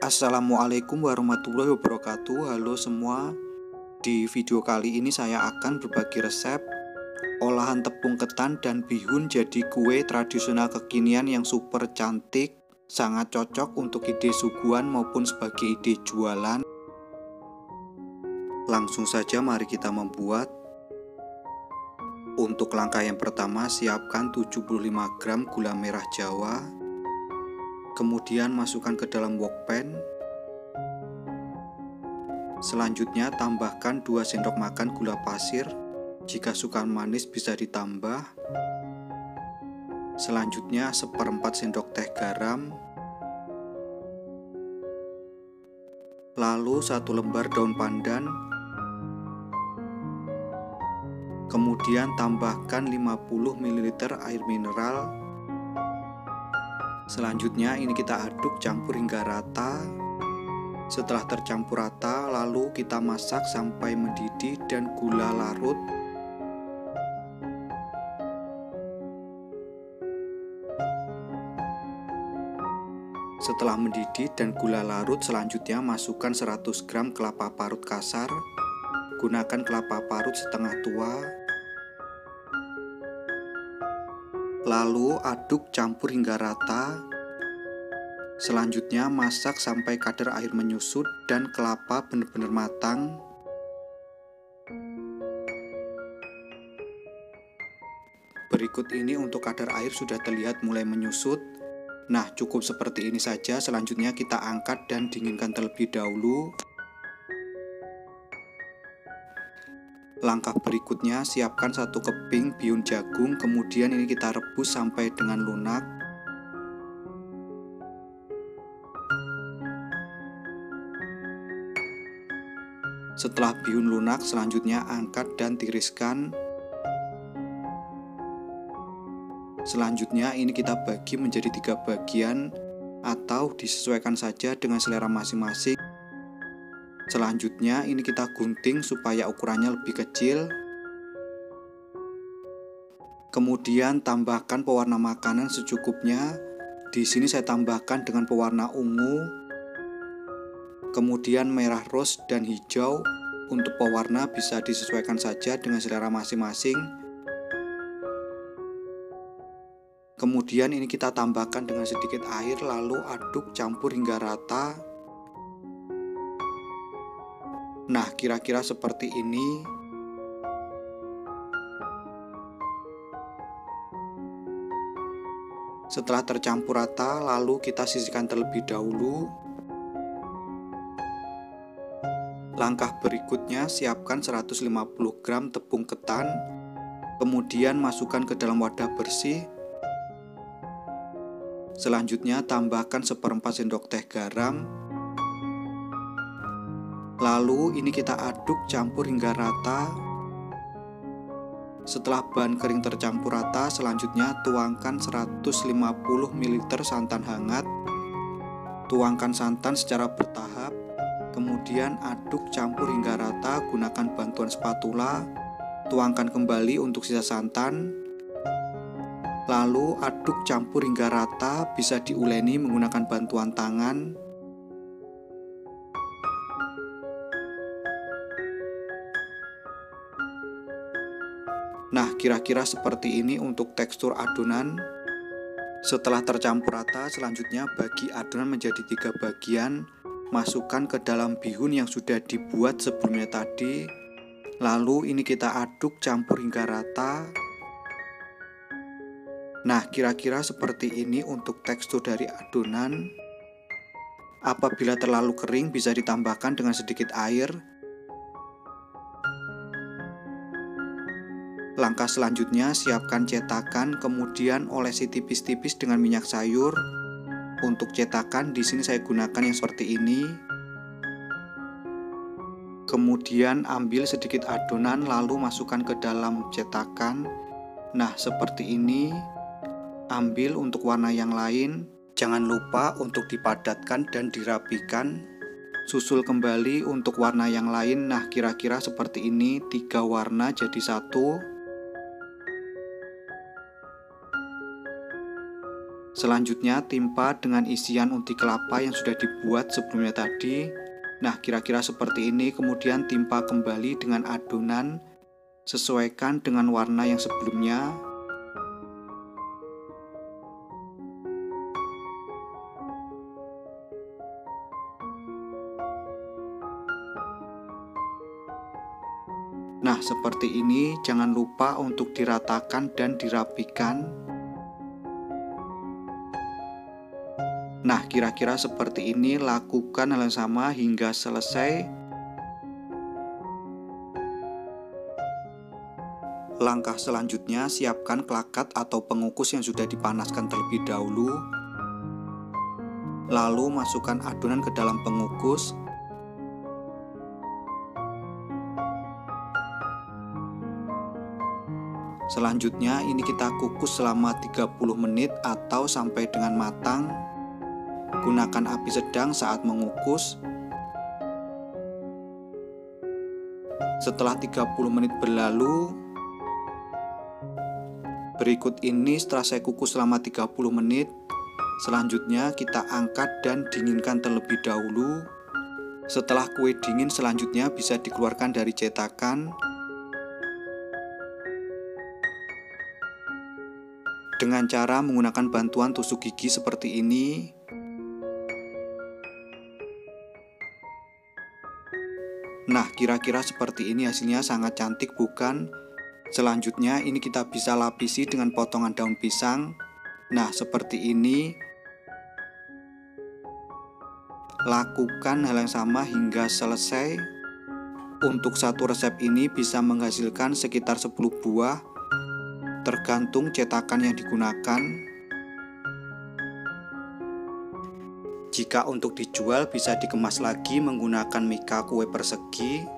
Assalamualaikum warahmatullahi wabarakatuh. Halo semua. Di video kali ini saya akan berbagi resep olahan tepung ketan dan bihun jadi kue tradisional kekinian yang super cantik, sangat cocok untuk ide suguhan maupun sebagai ide jualan. Langsung saja mari kita membuat. Untuk langkah yang pertama, siapkan 75 gram gula merah Jawa. Kemudian masukkan ke dalam wokpen. Selanjutnya tambahkan 2 sendok makan gula pasir. Jika suka manis bisa ditambah. Selanjutnya 1/4 sendok teh garam. Lalu 1 lembar daun pandan. Kemudian tambahkan 50 ml air mineral. Selanjutnya ini kita aduk campur hingga rata. Setelah tercampur rata, lalu kita masak sampai mendidih dan gula larut. Setelah mendidih dan gula larut, selanjutnya masukkan 100 gram kelapa parut kasar. Gunakan kelapa parut setengah tua. Lalu aduk campur hingga rata. Selanjutnya masak sampai kadar air menyusut dan kelapa benar-benar matang. Berikut ini untuk kadar air sudah terlihat mulai menyusut. Nah, cukup seperti ini saja. Selanjutnya kita angkat dan dinginkan terlebih dahulu. Langkah berikutnya, siapkan 1 keping bihun jagung. Kemudian ini kita rebus sampai dengan lunak. Setelah bihun lunak, selanjutnya angkat dan tiriskan. Selanjutnya ini kita bagi menjadi 3 bagian atau disesuaikan saja dengan selera masing-masing. Selanjutnya ini kita gunting supaya ukurannya lebih kecil. Kemudian tambahkan pewarna makanan secukupnya. Di sini saya tambahkan dengan pewarna ungu. Kemudian merah rose dan hijau. Untuk pewarna bisa disesuaikan saja dengan selera masing-masing. Kemudian ini kita tambahkan dengan sedikit air, lalu aduk campur hingga rata. Nah, kira-kira seperti ini. Setelah tercampur rata, lalu kita sisihkan terlebih dahulu. Langkah berikutnya, siapkan 150 gram tepung ketan. Kemudian masukkan ke dalam wadah bersih. Selanjutnya tambahkan 1/4 sendok teh garam. Lalu ini kita aduk campur hingga rata. Setelah bahan kering tercampur rata, selanjutnya tuangkan 150 ml santan hangat. Tuangkan santan secara bertahap. Kemudian aduk campur hingga rata, gunakan bantuan spatula. Tuangkan kembali untuk sisa santan. Lalu aduk campur hingga rata, bisa diuleni menggunakan bantuan tangan. Nah, kira-kira seperti ini untuk tekstur adonan. Setelah tercampur rata, selanjutnya bagi adonan menjadi 3 bagian. Masukkan ke dalam bihun yang sudah dibuat sebelumnya tadi. Lalu ini kita aduk campur hingga rata. Nah, kira-kira seperti ini untuk tekstur dari adonan. Apabila terlalu kering, bisa ditambahkan dengan sedikit air. Langkah selanjutnya, siapkan cetakan, kemudian olesi tipis-tipis dengan minyak sayur. Untuk cetakan, di sini saya gunakan yang seperti ini. Kemudian ambil sedikit adonan, lalu masukkan ke dalam cetakan. Nah, seperti ini. Ambil untuk warna yang lain. Jangan lupa untuk dipadatkan dan dirapikan. Susul kembali untuk warna yang lain. Nah, kira-kira seperti ini. 3 warna jadi 1. Selanjutnya timpa dengan isian unti kelapa yang sudah dibuat sebelumnya tadi. Nah, kira-kira seperti ini. Kemudian timpa kembali dengan adonan, sesuaikan dengan warna yang sebelumnya. Nah, seperti ini. Jangan lupa untuk diratakan dan dirapikan. Nah, kira-kira seperti ini. Lakukan hal yang sama hingga selesai. Langkah selanjutnya, siapkan klakat atau pengukus yang sudah dipanaskan terlebih dahulu. Lalu masukkan adonan ke dalam pengukus. Selanjutnya ini kita kukus selama 30 menit atau sampai dengan matang. Gunakan api sedang saat mengukus. Setelah 30 menit berlalu, berikut ini setelah saya kukus selama 30 menit, selanjutnya kita angkat dan dinginkan terlebih dahulu. Setelah kue dingin, selanjutnya bisa dikeluarkan dari cetakan. Dengan cara menggunakan bantuan tusuk gigi seperti ini. Nah, kira-kira seperti ini hasilnya, sangat cantik bukan? Selanjutnya ini kita bisa lapisi dengan potongan daun pisang. Nah, seperti ini. Lakukan hal yang sama hingga selesai. Untuk satu resep ini bisa menghasilkan sekitar 10 buah, tergantung cetakan yang digunakan. Jika untuk dijual bisa dikemas lagi menggunakan mika kue persegi.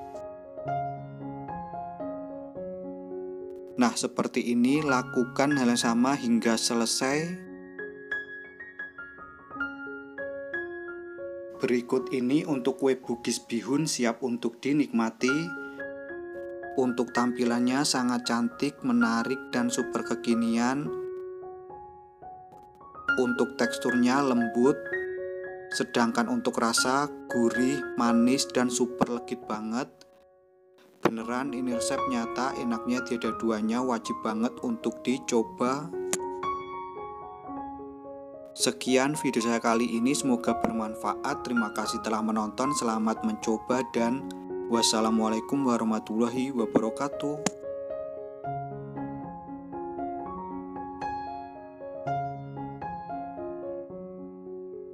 Nah, seperti ini. Lakukan hal yang sama hingga selesai. Berikut ini untuk kue bugis bihun siap untuk dinikmati. Untuk tampilannya sangat cantik, menarik, dan super kekinian. Untuk teksturnya lembut. Sedangkan untuk rasa gurih, manis, dan super legit banget. Beneran ini resep nyata, enaknya tiada duanya, wajib banget untuk dicoba. Sekian video saya kali ini, semoga bermanfaat. Terima kasih telah menonton, selamat mencoba, dan wassalamualaikum warahmatullahi wabarakatuh.